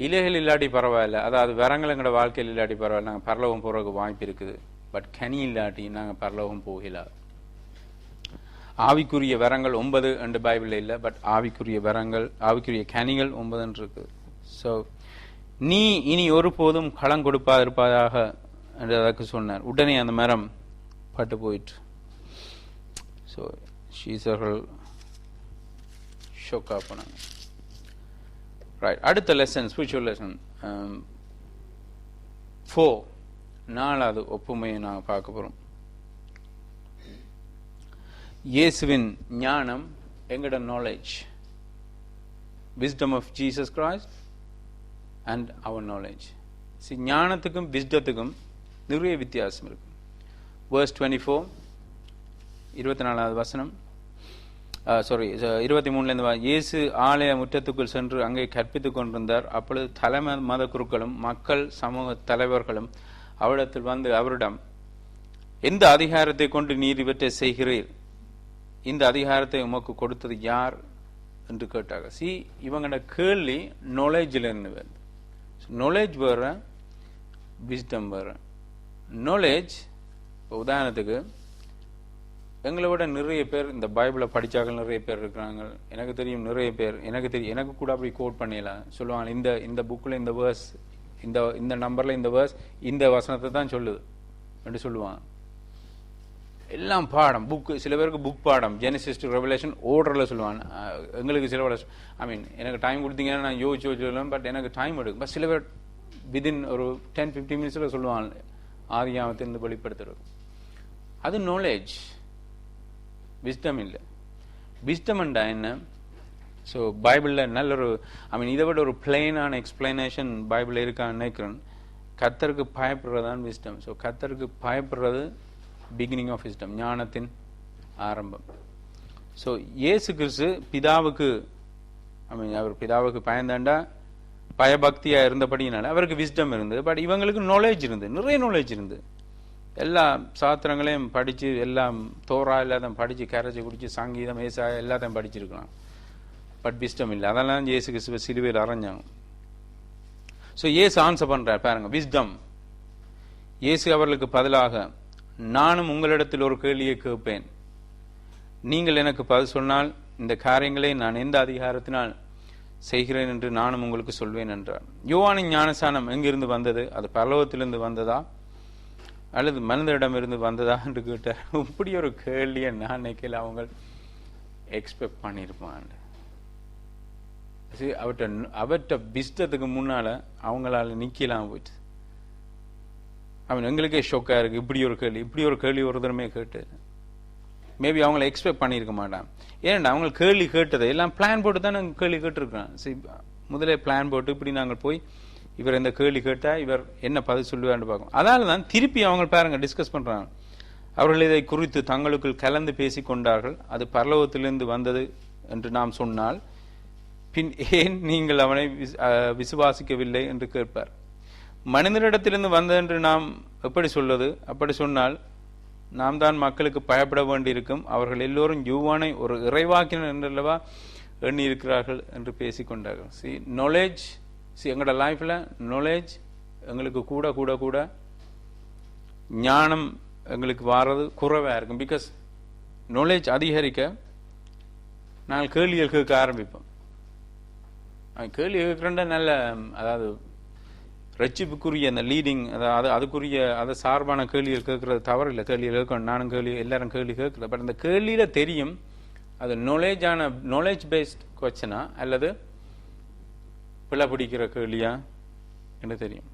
இலைகள் இல்லாட்டி பரவாயில்ல, அதாவது வரங்கள் எங்களோட வாழ்க்கையில் இல்லாட்டி பரவாயில்ல, நாங்கள் பரலோகம் போகிறதுக்கு வாய்ப்பு இருக்குது. பட் கனி இல்லாட்டி நாங்கள் பரலோகம் போகல. ஆவிக்குரிய வரங்கள் 9 என்று பைபிளில் இல்லை, பட் ஆவிக்குரிய வரங்கள், ஆவிக்குரிய கனிகள் 9 இருக்கு. ஸோ நீ இனி ஒருபோதும் களம் கொடுப்பா இருப்பதாக என்று அதற்கு சொன்னார். உடனே அந்த மரம் பட்டு போயிட்டு. ஸோ ஷீசர்கள் ஷோக்கா போனாங்க. ரைட், அடுத்த லெசன், ஸ்பிரிச்சுவல் லெசன் 4, 4வது ஒப்புமையை நாங்கள் பார்க்க போகிறோம். இயேசுவின் ஞானம், எங்களோட knowledge, wisdom of Jesus Christ and our knowledge. See, ஞானத்துக்கும் விஸ்டத்துக்கும் நிறைய வித்தியாசம் இருக்கு. Verse 24, 24வது வசனம். 23 இயேசு ஆலய முற்றத்துக்குள் சென்று அங்கே கற்பித்துக் கொண்டிருந்தார். அப்பொழுது தலைமை மத குருக்களும் மக்கள் சமூக தலைவர்களும் அவரிடத்தில் வந்து அவரிடம், எந்த அதிகாரத்தை கொண்டு நீர் இவற்றை செய்கிறீர்? இந்த அதிகாரத்தை உமக்கு கொடுத்தது யார் என்று கேட்டாங்க. இவங்களோட கேள்வி நாலேஜில் இருந்து வருது. நாலேஜ் வேற, விஸ்டம் வேற. நாலேஜ், உதாரணத்துக்கு எங்களை விட நிறைய பேர் இந்த பைபிளை படித்தாக்கள் நிறைய பேர் இருக்கிறாங்க. எனக்கு தெரியும் நிறைய பேர், எனக்கு கூட அப்படி கோட் பண்ணிடலாம். சொல்லுவாங்க, இந்த புக்கில் இந்த வேர்ஸ், இந்த நம்பரில் இந்த வேர்ஸ் இந்த வசனத்தை தான் சொல்லுது என்று சொல்லுவாங்க. எல்லாம் பாடம், புக்கு. சில பேருக்கு புக் பாடம், ஜெனசிஸ் டு ரெவலேஷன் ஓர்டரில் சொல்லுவாங்க. எங்களுக்கு சில எனக்கு டைம் கொடுத்தீங்கன்னா நான் யோசிச்சு சொல்லுவேன், பட் எனக்கு டைம் எடுக்கும். பட் சில பேர் விதின் ஒரு 10-15 மினிட்ஸில் சொல்லுவாங்க ஆதியாகமத்திலிருந்து வெளிப்படுத்துறது. அது நாலேஜ், விஸ்டம் இல்லை. விஸ்டம்ண்டா என்ன? ஸோ பைபிளில் நல்ல ஒரு இதை விட ஒரு பிளெயினான எக்ஸ்பிளனேஷன் பைபிளில் இருக்கான்னு நினைக்கிறேன். கர்த்தருக்கு பயப்படுறது தான் விஸ்டம். ஸோ கர்த்தருக்கு பயப்படுறது பிகினிங் ஆஃப் விஸ்டம், ஞானத்தின் ஆரம்பம். ஸோ இயேசு கிறிஸ்து பிதாவுக்கு அவர் பிதாவுக்கு பயந்தாண்டா பயபக்தியாக இருந்தபடினால அவருக்கு விஸ்டம் இருந்தது. பட் இவங்களுக்கு நாலேஜ் இருந்து, நிறைய நாலேஜ் இருந்து, எல்லா சாஸ்திரங்களையும் படித்து, எல்லாம் தோரா எல்லாத்தையும் படித்து கரைச்சி குடிச்சு சங்கீதம் ஏசா எல்லாத்தையும் படிச்சிருக்கலாம். பட் விஸ்டம் இல்லை. அதெல்லாம் இயேசு கிறிஸ்துவ சிலுவையில் அரைஞ்சாங்க. ஸோ இயேசு ஆன்சர் பண்ணுறார் பாருங்க, விஸ்டம். இயேசு அவர்களுக்கு பதிலாக, நானும் உங்களிடத்தில் ஒரு கேள்வியை கேட்பேன், நீங்கள் எனக்கு பதில் சொன்னால் இந்த காரியங்களை நான் எந்த அதிகாரத்தினால் செய்கிறேன் என்று நானும் உங்களுக்கு சொல்வேன் என்றார். யோவானின் ஞானஸ்நானம் எங்கிருந்து வந்தது? அது பரலோகத்திலிருந்து வந்ததா அல்லது மனிதரிடமிருந்து வந்ததா என்று கேட்டார். இப்படி ஒரு கேள்வியை நான் நினைக்கல அவங்க எக்ஸ்பெக்ட் பண்ணியிருப்பான். அவர்கிட்ட விஸ்டத்துக்கு முன்னால அவங்களால நிக்கலாம் போயிட்டு. எங்களுக்கே ஷோக்கா இருக்கு, இப்படி ஒரு கேள்வி ஒரு தடவை கேட்டு. மேபி அவங்கள எக்ஸ்பெக்ட் பண்ணியிருக்க மாட்டான். ஏன்னா அவங்க கேள்வி கேட்டதை எல்லாம் பிளான் போட்டு தான் நாங்கள் கேள்வி கேட்டிருக்கிறோம். முதலே பிளான் போட்டு இப்படி நாங்கள் போய் இவர் இந்த கேள்வி கேட்டா இவர் என்ன பதில் சொல்லுவார்னு பார்க்கணும். அதனால தான் திருப்பி அவங்க பாருங்க டிஸ்கஸ் பண்றாங்க. அவர்கள் இதை குறித்து தங்களுக்குள் கலந்து பேசி கொண்டார்கள். அது பரலோகத்திலிருந்து வந்தது என்று நாம் சொன்னால் பின் ஏன் நீங்கள் அவனை விசுவாசிக்கவில்லை என்று கேட்பார். மனிதனிடத்திலிருந்து வந்தது என்று நாம் எப்படி சொல்வது? அப்படி சொன்னால் நாம் தான் மக்களுக்கு பயப்பட வேண்டியிருக்கும். அவர்கள் எல்லோரும் யோவானை ஒரு இறைவாக்கினர் என்றல்லவா எண்ணி இருக்கிறார்கள் என்று பேசிக்கொண்டார்கள். நாலேஜ், எங்களோட லைஃப்ல நாலேஜ் எங்களுக்கு கூட கூட கூட ஞானம் எங்களுக்கு வாரது குறைவா இருக்கும். பிகாஸ் நாலேஜ் அதிகரிக்க நாங்கள் கேள்விகள் கேட்க ஆரம்பிப்போம். கேள்வி கேட்கிறேன்டா நல்ல, அதாவது ரட்சிப்புக்குரிய அந்த லீடிங், அதாவது அதுக்குரிய அதை சார்பான கேள்விகள் கேட்கறது தவறு இல்லை. கேள்விகள் கேட்கணும், நானும் எல்லாரும் கேள்வி கேட்கறது. பட் அந்த கேள்வியில தெரியும் அது நாலேஜ் பேஸ்ட் கொஸ்டினா அல்லது பிள்ளை பிடிக்கிற கேள்வியா என்று தெரியும்.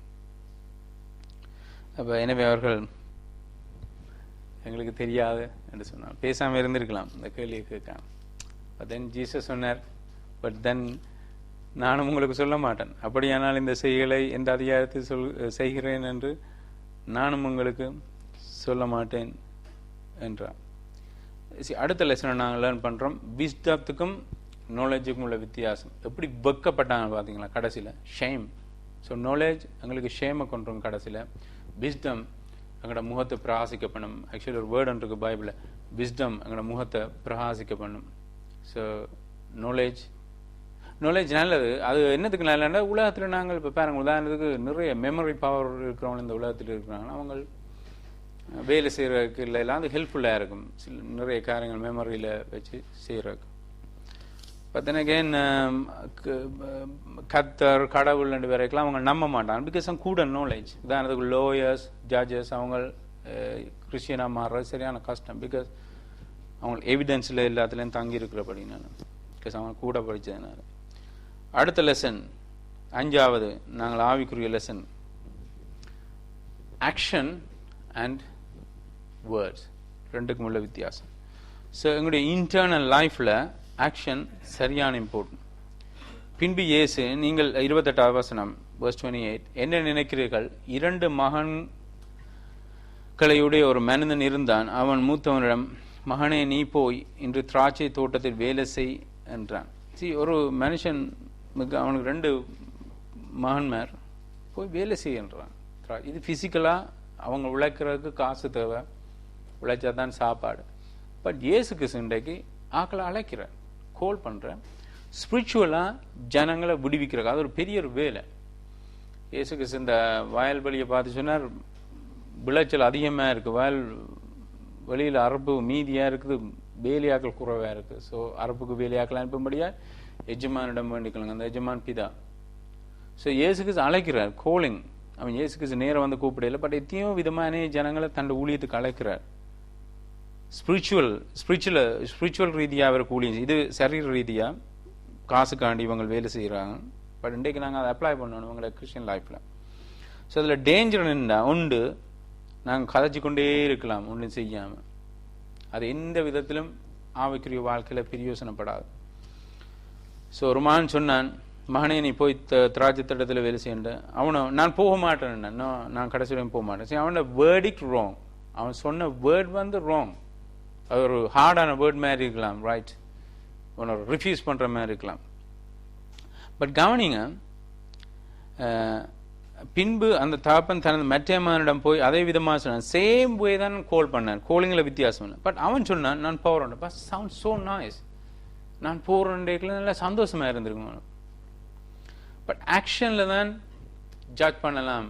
அப்ப எனவே அவர்கள் எங்களுக்கு தெரியாது என்று சொன்னார். பேசாம இருந்திருக்கலாம் இந்த கேள்வியை கேட்காம. பட் தென் ஜீசஸ் சொன்னார், பட் தென் நானும் உங்களுக்கு சொல்ல மாட்டேன், அப்படியானால் இந்த செய்களை எந்த அதிகாரத்தை செய்கிறேன் என்று நானும் உங்களுக்கு சொல்ல மாட்டேன் என்றார். அடுத்த லெசன் நாங்கள் லேர்ன் பண்றோம், விஸ்டத்துக்கும் நாலேஜுக்கும் உள்ள வித்தியாசம். எப்படி வெக்கப்பட்டாங்க பார்த்தீங்களா கடைசியில்? ஷேம். ஸோ நாலேஜ் எங்களுக்கு ஷேமை கொண்டுரும் கடைசியில். விஸ்டம் எங்களோட முகத்தை பிரகாசிக்க பண்ணும். ஆக்சுவலி ஒரு வேர்டு இருக்கு பைபிளில், விஸ்டம் எங்களோட முகத்தை பிரகாசிக்க பண்ணும். ஸோ நாலேஜ் நல்லது. அது என்னத்துக்கு நல்லதுன்னா, உலகத்தில் நாங்கள் இப்போ பாருங்க, உதாரணத்துக்கு நிறைய மெமரி பவர் இருக்கிறவங்க இந்த உலகத்தில் இருக்கிறாங்க. அவங்க வேலை செய்கிறதுக்கு இல்லைலாம் அது ஹெல்ப்ஃபுல்லாக இருக்கும். நிறைய காரியங்கள் மெமரியில் வச்சு செய்கிறதுக்கு. பார்த்தீங்கன்னா கத்தர் கடவுள் ரெண்டு பேருக்கெல்லாம் அவங்க நம்ப மாட்டாங்க. பிகாஸ் அவங்க கூட நாலேஜ். உதாரணத்துக்கு லோயர்ஸ், ஜட்ஜஸ் அவங்க கிறிஸ்டியனாக மாறுறது சரியான கஷ்டம். பிகாஸ் அவங்க எவிடன்ஸில் எல்லாத்துலேயும் தங்கி இருக்கிறபடினால, பிகாஸ் அவங்க கூட படித்ததுனால. அடுத்த லெசன், 5வது நாங்கள் ஆவிக்குரிய லெசன், ஆக்ஷன் அண்ட் வேர்ட்ஸ். ரெண்டுக்கும் உள்ள வித்தியாசம். ஸோ எங்களுடைய இன்டர்னல் லைஃப்பில் ஆக்ஷன் சரியான இம்பார்ட்டன்ட். பின்பு இயேசு, நீங்கள் 28வது வசனம் verse 28, என்ன நினைக்கிறீர்கள்? 2 மகன்களையுடைய ஒரு மனிதன் இருந்தான். அவன் மூத்தவனிடம் மகனே நீ போய் இன்று திராட்சை தோட்டத்தில் வேலை செய் என்றான். ஒரு மனுஷன் அவனுக்கு 2 மகன்மார், போய் வேலை செய்யன்றான். இது பிசிக்கலாக அவங்க உழைக்கிறதுக்கு காசு தேவை, உழைச்சா தான் சாப்பாடு. பட் இயேசு கிறிஸ்து இன்றைக்கு ஆக்களை அழைக்கிறார், கோல் பண்ணுறேன், ஸ்பிரிச்சுவலாக ஜனங்களை விடுவிக்கிறாங்க. அது ஒரு பெரிய ஒரு வேலை. இயேசு கிறிஸ்து இந்த வயல்வெளியை பார்த்து சொன்னார், விளைச்சல் அதிகமாக இருக்குது, வயல் வெளியில் அறுப்பு மீதியாக இருக்குது, வேலையாக்கள் குறைவாக இருக்குது. ஸோ அறுப்புக்கு வேலையாக்கள் அனுப்பும்படியா எஜமானிடம் வேண்டிக்கலாங்க, அந்த எஜமான் பிதா. ஸோ இயேசு கிறிஸ்து அழைக்கிறார், கோலிங். அவன் இயேசு கிறிஸ்து நேரம் வந்து கூப்பிடல, பட் எத்தனையோ விதமான ஜனங்களை தன் ஊழியத்துக்கு அழைக்கிறார். ஸ்பிரிச்சுவல் ரீதியாக அவர் ஊழியம், இது சரீர ரீதியாக காசுக்காண்டி இவங்க வேலை செய்கிறாங்க. பட் இன்றைக்கு நாங்கள் அதை அப்ளை பண்ணணும் எங்களை கிறிஸ்டியன் லைஃப்பில். ஸோ அதில் டேஞ்சர் என்ன உண்டு, நாங்கள் கதைச்சு கொண்டே இருக்கலாம் ஒன்றும் செய்யாமல். அது எந்த விதத்திலும் ஆவிக்குரிய வாழ்க்கையில் பிரயோசனப்படாது. ஸோ ஒரு மகன் சொன்னான், மகனே நீ போய் திராட்சை தோட்டத்தில் வேலை செய்ய. அவனும் நான் போக மாட்டேன், நான் கடைசி வரையும் போக மாட்டேன். சரி, அவனோட வேர்டிக் ராங், அவன் சொன்ன வேர்ட் வந்து ராங். அது ஒரு ஹார்டான வேர்ட் மாதிரி இருக்கலாம், ரைட், உன்னோட ரிஃப்யூஸ் பண்ணுற மாதிரி இருக்கலாம். பட் கவனிங்க, பின்பு அந்த தாப்பன் தனது மற்றமானிடம் போய் அதே விதமாக சொன்னான். சேம் வே தான் கோல் பண்ணான், கோலிங்கில் வித்தியாசம் இல்லை. பட் அவன் சொன்னான் நான் போகிறேன். பட் சவுண்ட் ஸோ நைஸ், நான் போகிறேன் நல்லா சந்தோஷமாக இருந்திருக்கும். பட் ஆக்ஷனில் தான் ஜட்ஜ் பண்ணலாம்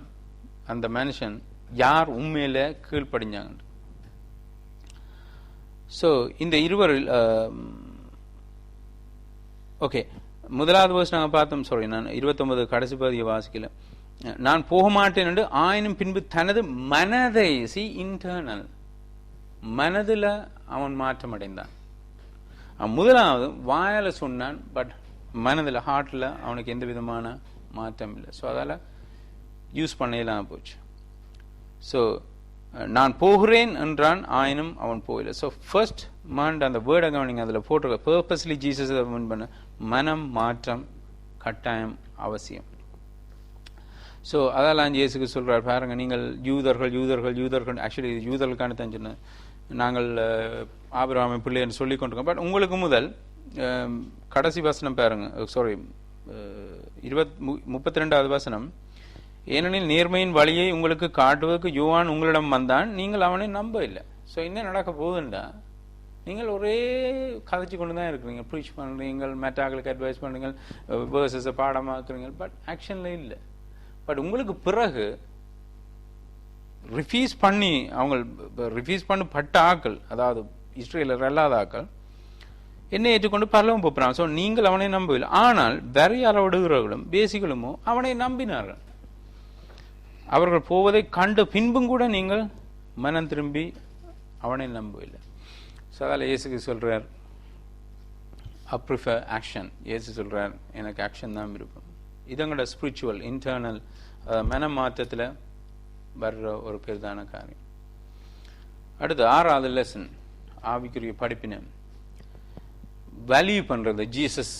அந்த மனுஷன் யார் உண்மையில் கீழ்ப்படிஞ்சாங்க. ஸோ இந்த இருவரில் ஓகே, முதலாவது வருஷம் நாங்கள் பார்த்தோம். சாரி, நான் 29 கடைசி பகுதியை வாசிக்கல. நான் போக மாட்டேன் என்று ஆயினும் பின்பு தனது மனதை, இன்டர்னல் மனதில் அவன் மாற்றம் அடைந்தான். முதலாவது வாயால சொன்னான், பட் மனதில் ஹார்ட்டில் அவனுக்கு எந்த விதமான மாற்றம் இல்லை. ஸோ அதால் யூஸ் பண்ணலாம் போச்சு. ஸோ நான் போகிறேன் என்றான், ஆயினும் அவன் போகல. ஸோ ஃபர்ஸ்ட் மண்ட் அந்த வேர்டை கவனிங்க, அதில் போட்டிருக்க பர்பஸ்லி ஜீசஸ் வின் பண்ண மனம் மாற்றம் கட்டாயம் அவசியம். ஸோ அதெல்லாம் இயேசுக்கு சொல்கிறார், பாருங்க, நீங்கள் யூதர்கள் ஆக்சுவலி யூதர்களுக்கான தான் சொன்னேன், நாங்கள் ஆபிரகாமின் பிள்ளைன்னு சொல்லி கொண்டிருக்கோம். பட் உங்களுக்கு முதல் கடைசி வசனம் பாருங்க, சாரி 32வது வசனம், ஏனெனில் நேர்மையின் வழியை உங்களுக்கு காட்டுவதற்கு யோவான் உங்களிடம் வந்தான், நீங்கள் அவனை நம்ப இல்லை. ஸோ என்ன நடக்க போகுதுண்டா, நீங்கள் ஒரே கதைச்சு கொண்டு தான் இருக்கிறீங்க, ப்ரீச் பண்ணுறீங்க, மெட்டாக்களுக்கு அட்வைஸ் பண்ணுறீங்க, வேர்சஸை பாடமாக்குறீங்க, பட் ஆக்ஷனில் இல்லை. பட் உங்களுக்கு பிறகு ரிஃப்யூஸ் பண்ணப்பட்ட ஆக்கள், அதாவது இஸ்ரேலர் அல்லாத ஆக்கள் என்னை ஏற்றுக்கொண்டு பரலவும் போகிறான். ஸோ நீங்கள் அவனை நம்பவில்லை, ஆனால் வெறையாளர்களும் பேசிகளுமோ அவனை நம்பினார்கள். அவர்கள் போவதை கண்டு பின்பும் கூட நீங்கள் மனம் திரும்பி அவனை நம்பவில்லை. ஸோ அதில் இயேசுக்கு சொல்கிறார், ஐ ப்ரிஃபர் ஆக்ஷன். இயேசு சொல்கிறார், எனக்கு ஆக்ஷன் தான் விருப்பம். இதங்களோட ஸ்பிரிச்சுவல் இன்டர்னல் மன மாற்றத்தில் வர்ற ஒரு பெரிதான காரியம். அடுத்து 6வது லெசன், ஆவிக்குரிய படிப்பினை வேல்யூ பண்ணுறது. ஜீசஸ்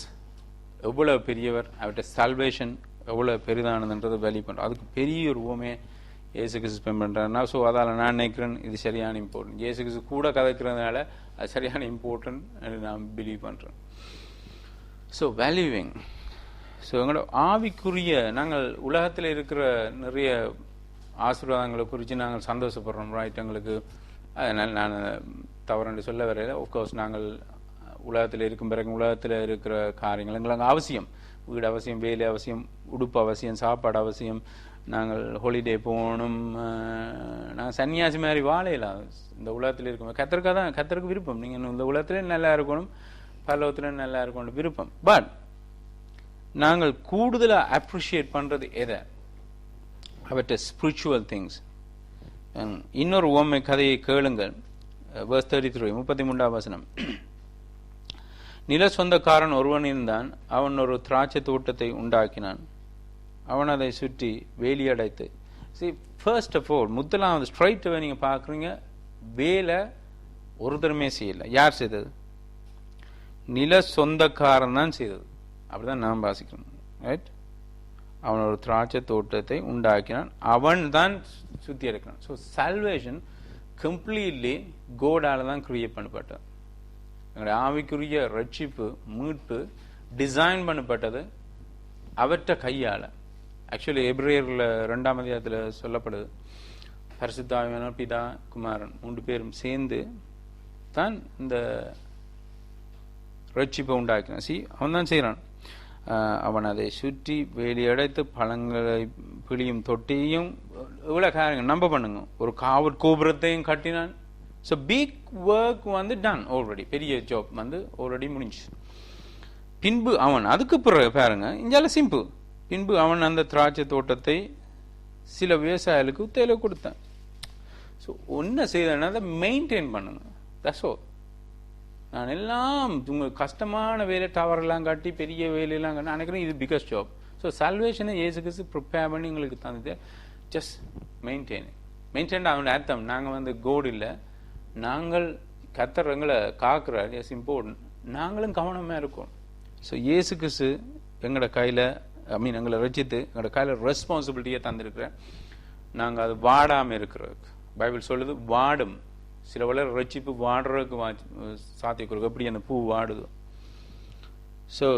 எவ்வளோ பெரியவர், அவர்கிட்ட சால்வேஷன் எவ்வளோ பெரிதானதுன்றது வேல்யூ பண்ணுறோம். அதுக்கு பெரிய ஒரு உவமே இயேசு கிறிஸ்து ஸ்பெண்ட் பண்ணுறாருன்னா, ஸோ அதால் நான் நினைக்கிறேன் இது சரியான இம்பார்ட்டன்ட். இயேசு கிறிஸ்து கூட கதைக்கிறதுனால அது சரியான இம்பார்ட்டன்ட் நான் பிலீவ் பண்ணுறேன். So valuing. ஸோ எங்களோட ஆவிக்குரிய, நாங்கள் உலகத்தில் இருக்கிற நிறைய ஆசீர்வாதங்களை குறித்து நாங்கள் சந்தோஷப்படுறோம், ரைட்? எங்களுக்கு அதனால் நான் தவறு சொல்ல வரையில, ஆஃப்கோர்ஸ் நாங்கள் உலகத்தில் இருக்கும் பிறகு உலகத்தில் இருக்கிற காரியங்கள் எங்களுக்கு அவசியம். வீடு அவசியம், வேலை அவசியம், உடுப்பு அவசியம், சாப்பாடு அவசியம், நாங்கள் ஹாலிடே போகணும். நாங்கள் சன்னியாசி மாதிரி வாழையலாம் இந்த உலகத்தில் இருக்கோம். கத்தருக்கு விருப்பம், நீங்கள் இந்த உலகத்தில் நல்லா இருக்கணும், பரலோகத்தில் நல்லா இருக்கணும் விருப்பம். பட் நாங்கள் கூடுதலாக அப்ரிஷியேட் பண்ணுறது எதை? அவற்றை ஸ்பிரிச்சுவல் திங்ஸ். இன்னொரு உவமை கதையை கேளுங்கள். verse 33 33வது வசனம். நில சொந்தக்காரன் ஒருவன் இருந்தான், அவன் ஒரு திராட்சை தோட்டத்தை உண்டாக்கினான், அவன் அதை சுற்றி வேலியடைத்து. ஃபர்ஸ்ட் ஆஃப் ஆல் முதலாவது ஸ்ட்ரைட்டாக நீங்கள் பார்க்குறீங்க, வேலை ஒருத்தருமே செய்யலை. யார் செய்தது? நில சொந்தக்காரன் தான் செய்தது. அப்படிதான் நாம் வாசிக்கணும், ரைட்? அவன் ஒரு திராட்சை தோட்டத்தை உண்டாக்கினான், அவன் தான் சுற்றி இருக்கிறான். ஸோ சால்வேஷன் கம்ப்ளீட்லி கோடால தான் கிரியேட் பண்ணப்பட்டது. எங்களுடைய ஆவிக்குரிய ரட்சிப்பு மீட்பு டிசைன் பண்ணப்பட்டது அவற்ற கையால. ஆக்சுவலி எபிரேயர்ல 2ஆம் அதிகாரத்தில் சொல்லப்படுது, பரிசுத்த ஆவியானவர், பிதா, குமாரன் 3 பேரும் சேர்ந்து தான் இந்த ரட்சிப்பை உண்டாக்கினான். அவன் தான் செய்யறான். அவன் அதை சுற்றி வேலியடைத்து பழங்களை பிழியும் தொட்டியும் இவ்வளவு காரியங்கள் நம்ப பண்ணுங்க. ஒரு காவல் கோபுரத்தையும் கட்டினான். ஸோ பிக் ஒர்க் வந்து டன் ஆல்ரெடி, பெரிய ஜாப் வந்து ஆல்ரெடி முடிஞ்சு. பின்பு அவன் அதுக்கு பிறகு பாருங்க, இஞ்சால சிம்பிள். பின்பு அவன் அந்த திராட்சை தோட்டத்தை சில விவசாயிகளுக்கு உத்தையில கொடுத்தான். ஸோ ஒன்ன செய்தனா அதை மெயின்டைன் பண்ணுங்க. That's all. நான் எல்லாம் உங்களுக்கு கஷ்டமான வேலை, டவர் எல்லாம் காட்டி பெரிய வேலையெல்லாம் காட்டி நினைக்கிறேன் இது பிகஸ்ட் ஜாப். ஸோ சால்வேஷனை இயேசுக்கு ப்ரிப்பேர் பண்ணி உங்களுக்கு தந்தது. ஜஸ்ட் மெயின்டைன் அவன் அர்த்தம். நாங்கள் வந்து கோடு இல்லை, நாங்கள் கர்த்தர் எங்களை காக்குறார். S important. நாங்களும் கவனமாக இருக்கோம். ஸோ இயேசு கிறிஸ்து எங்களோட கையில், எங்களை ரட்சித்து எங்களோட கையில் ரெஸ்பான்சிபிலிட்டியை தந்திருக்கிறேன். நாங்கள் அது வாடாமல் இருக்கிறதுக்கு. பைபிள் சொல்லுது வாடும். சில வளர் ரட்சிப்பு வாடுறதுக்கு சாத்தியக்கூறுக்கு. எப்படி அந்த பூ வாடுது. ஸோ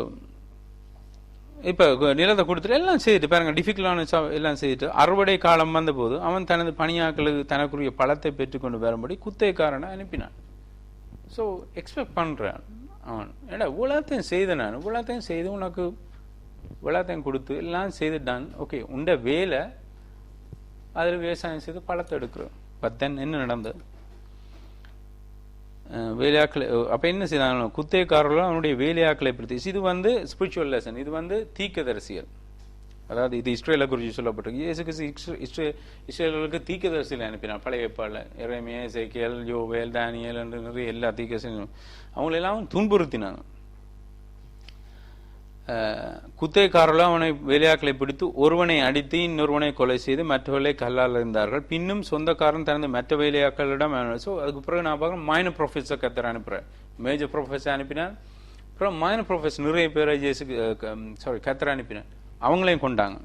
இப்போ நிலத்தை கொடுத்துட்டு எல்லாம் செய்துட்டு பாருங்க, டிஃபிகல்ட்டான எல்லாம் செய்துட்டு அறுவடை காலம் வந்த போது அவன் தனது பணியாக்களுக்கு தனக்குரிய பழத்தை பெற்றுக்கொண்டு வரும்படி குத்தைக்காரனை அனுப்பினான். ஸோ எக்ஸ்பெக்ட் பண்ணுறான் அவன், ஏடா இவ்வளோத்தையும் செய்த, நான் இவ்வளோத்தையும் செய்து உனக்கு இவ்வளோத்தையும் கொடுத்து எல்லாம் செய்துட்டான். ஓகே, உண்ட வேலை அதில் விவசாயம் செய்து பழத்தை எடுக்கிறோம். பத்தன் என்ன நடந்தது? வேலையாக்களை அப்போ என்ன செய்தாங்க? குத்தைக்காரர்களும் அவனுடைய வேலையாக்களை பற்றி. இது வந்து ஸ்பிரிச்சுவல் லெசன். இது வந்து தீர்க்கதரிசிகள். அதாவது இது இஸ்ரேலை குறித்து சொல்லப்பட்டிருக்கு. இயேசுக்கு இஸ்ரேலர்களுக்கு தீர்க்கதரிசிகளை அனுப்பினார். பழைய ஏற்பாடுல எரேமியா, எசேக்கியேல், யோவேல், தானியேல் என்று நிறைய எல்லா தீர்க்கதரிசிகளும் அவங்களெல்லாம் துன்புறுத்தினாங்க. குத்தைக்காரர்களும் அவனை வேலையாக்களை பிடித்து ஒருவனை அடித்து இன்னொருவனை கொலை செய்து மற்றவர்களை கல்லால் இருந்தார்கள். பின்னும் சொந்தக்காரன் தனது மற்ற வேலையாக்களிடம். ஸோ அதுக்கு பிறகு நான் பார்க்குறேன் மைனர் ப்ரொஃபஸர் கத்தர் அனுப்புகிறேன். மேஜர் ப்ரொஃபஸர் அனுப்பினான். அப்புறம் மைனர் ப்ரொஃபஸர் நிறைய பேரை கத்தர் அனுப்பினான். அவங்களையும் கொண்டாங்க.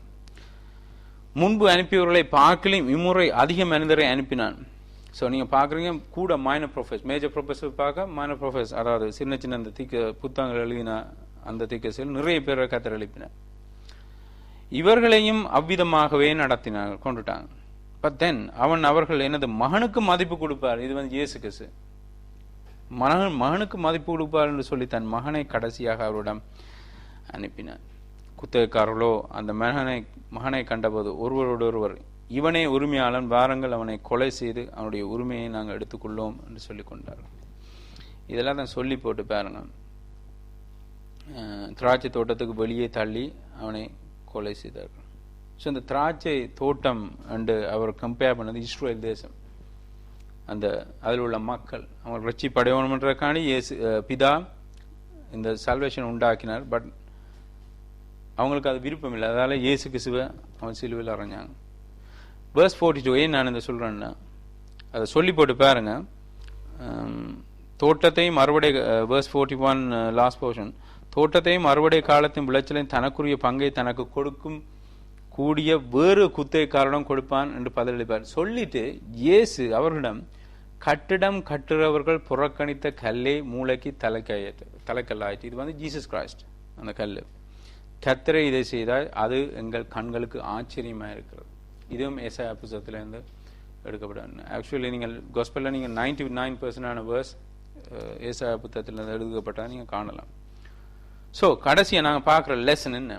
முன்பு அனுப்பியவர்களை பார்க்கலையும் இம்முறை அதிக மனிதரை அனுப்பினான். ஸோ நீங்கள் பார்க்குறீங்க கூட மைனர் ப்ரொஃபஸர், மேஜர் ப்ரொஃபஸர் பார்க்க மைனர் ப்ரொஃபஸர், அதாவது சின்ன சின்ன அந்த புத்தகங்கள் எழுதின அந்த தீர்க்கதரிசிகள் நிறைய பேரை கத்தர் எழுப்பினார். இவர்களையும் அவ்விதமாகவே நடத்தினார்கள், கொண்டுட்டாங்க. பட் தென் அவர்கள் எனது மகனுக்கு மதிப்பு கொடுப்பார். இது வந்து இயேசு கிறிஸ்து மகனுக்கு மதிப்பு கொடுப்பார் என்று சொல்லி தன் மகனை கடைசியாக அவரிடம் அனுப்பினார். குத்தகைக்காரர்களோ அந்த மகனை கண்டபோது ஒருவரோடொருவர், இவனே உரிமையாளன், வாருங்கள் அவனை கொலை செய்து அவனுடைய உரிமையை நாங்கள் எடுத்துக்கொள்ளோம் என்று சொல்லி கொண்டார்கள். இதெல்லாம் தான் சொல்லி போட்டு பாருங்க. திராட்சை தோட்டத்துக்கு வெளியே தள்ளி அவனை கொலை செய்தார்கள். ஸோ இந்த திராட்சை தோட்டம் அண்டு அவர் கம்பேர் பண்ணது இஸ்ரேல் தேசம். அந்த அதில் உள்ள மக்கள் அவங்க ரட்சிப்படையணுன்றதுக்காண்டி பிதா இந்த சால்வேஷன் உண்டாக்கினார். பட் அவங்களுக்கு அது விருப்பம் இல்லை. அதால இயேசு கிறிஸ்துவை அவன் சிலுவையில் அறைஞ்சாங்க. verse 42 ஏன் நான் இதை சொல்றேன்னா, அதை சொல்லி போட்டு பாருங்க. தோட்டத்தையும் அறுவடை, verse 41 லாஸ்ட் போர்ஷன், தோட்டத்தையும் அறுவடை காலத்தின் விளைச்சலையும் தனக்குரிய பங்கை தனக்கு கொடுக்கும் கூடிய வேறு குத்தைக்காரனிடம் கொடுப்பான் என்று பதிலளிப்பார். சொல்லிட்டு இயேசு அவர்களிடம், கட்டிடம் கட்டுறவர்கள் புறக்கணித்த கல்லே மூளைக்கு தலைக்கல்லாயிற்று. இது வந்து ஜீசஸ் கிரைஸ்ட். அந்த கல் கர்த்தரே இதை செய்தால் அது எங்கள் கண்களுக்கு ஆச்சரியமா இருக்கிறது. இதுவும் ஏசாயா புத்தகத்திலிருந்து எடுக்கப்படும். ஆக்சுவலி நீங்கள் காஸ்பெல்ல நீங்கள் 99% வேர்ஸ் ஏசாயா புத்தகத்திலிருந்து எடுக்கப்பட்டா நீங்க காணலாம். ஸோ கடைசியாக நாங்கள் பார்க்குற லெசன் என்ன?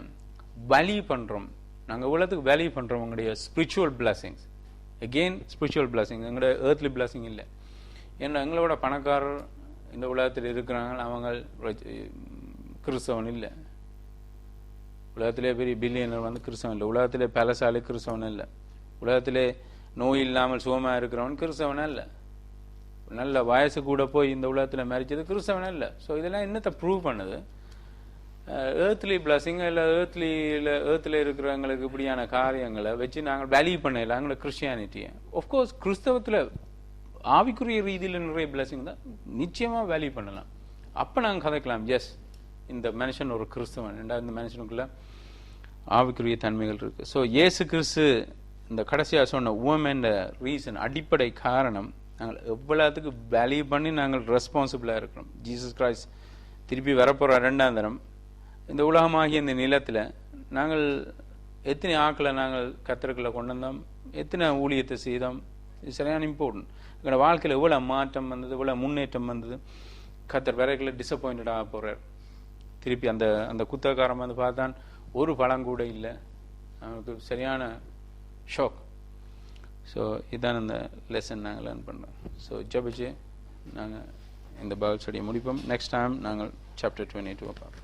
வேல்யூ பண்ணுறோம். நாங்கள் உலகத்துக்கு வேல்யூ பண்ணுறோம் உங்களுடைய spiritual blessings. Again spiritual blessing, எங்களுடைய ஏர்த்லி பிளஸிங் இல்லை. ஏன்னா எங்களோட பணக்காரர் இந்த உலகத்தில் இருக்கிறாங்க, அவங்க கிறிஸ்தவன் இல்லை. உலகத்திலே பெரிய பில்லியனர் வந்து கிறிஸ்தவன் இல்லை. உலகத்திலே பலசாலி கிறிஸ்தவன் இல்லை. உலகத்திலே நோய் இல்லாமல் சுகமாக இருக்கிறவன் கிறிஸ்தவனா இல்லை. நல்ல வயசு கூட போய் இந்த உலகத்தில் மறிச்சது கிறிஸ்தவனா இல்லை. ஸோ இதெல்லாம் என்னத்தை ப்ரூவ் பண்ணுது? ஏர்த்லி பிளஸிங் இல்லை, ஏர்த்தில் இருக்கிறவங்களுக்கு இப்படியான காரியங்களை வச்சு நாங்கள் வேல்யூ பண்ணல எங்களோட கிறிஸ்டியானிட்டியை. ஆஃப்கோர்ஸ் கிறிஸ்தவத்தில் ஆவிக்குரிய ரீதியில் நிறைய பிளஸிங் தான் நிச்சயமாக வேல்யூ பண்ணலாம். அப்போ நாங்கள் கதைக்கலாம், எஸ் இந்த மனுஷன் ஒரு கிறிஸ்தவன், இந்த மனுஷனுக்குள்ள ஆவிக்குரிய தன்மைகள் இருக்கு. ஸோ இயேசு கிறிஸ்து இந்த கடைசியாக சொன்ன உவமென்ற ரீசன், அடிப்படை காரணம் நாங்கள் எவ்வளோத்துக்கு வேல்யூ பண்ணி நாங்கள் ரெஸ்பான்சிபிளாக இருக்கிறோம். ஜீசஸ் கிரைஸ்ட் திருப்பி வரப்போகிற 2ஆம் தரம் இந்த உலகமாகிய இந்த நிலத்தில் நாங்கள் எத்தனை ஆக்களை நாங்கள் கத்தருக்குள்ளே கொண்டு வந்தோம், எத்தனை ஊழியத்தை செய்தோம், இது சரியான இம்பார்ட்டன்ட். எங்களோட வாழ்க்கையில் எவ்வளோ மாற்றம் வந்தது, எவ்வளோ முன்னேற்றம் வந்தது. கத்தர் வரைக்குள்ள டிசப்பாயிண்டடாக போகிறார். திருப்பி அந்த அந்த குத்தகாரம் வந்து பார்த்தான், ஒரு பழம் கூட இல்லை. அவனுக்கு சரியான ஷாக். ஸோ இதுதான் இந்த லெசன் நாங்கள் லேர்ன் பண்ணுறோம். ஸோ ஜபிச்சு நாங்கள் இந்த பைபிள் ஸ்டடியை முடிப்போம். நெக்ஸ்ட் டைம் நாங்கள் சாப்டர் 22 பார்ப்போம்.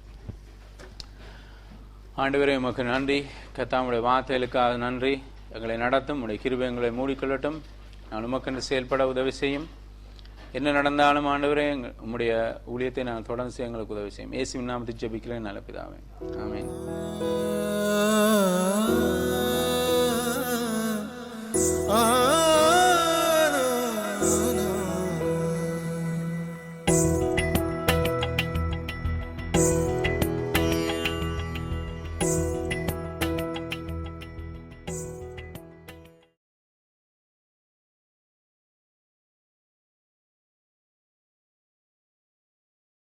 ஆண்டவரே உமக்கு நன்றி. கர்த்தாவுடைய வார்த்தைகளுக்காக நன்றி. எங்களை நடத்தும் உடைய கிருபை எங்களை மூடிக்கொள்ளட்டும். நான் உமக்கென்று செயல்பட உதவி செய்யும். என்ன நடந்தாலும் ஆண்டவரே உம்முடைய ஊழியத்தை நாங்கள் தொடர்ந்து செய்ய எங்களுக்கு உதவி செய்யும். இயேசுவின் நாமத்தில் ஜெபிக்கிறேன் நல்ல பிதாவே. ஆமென்.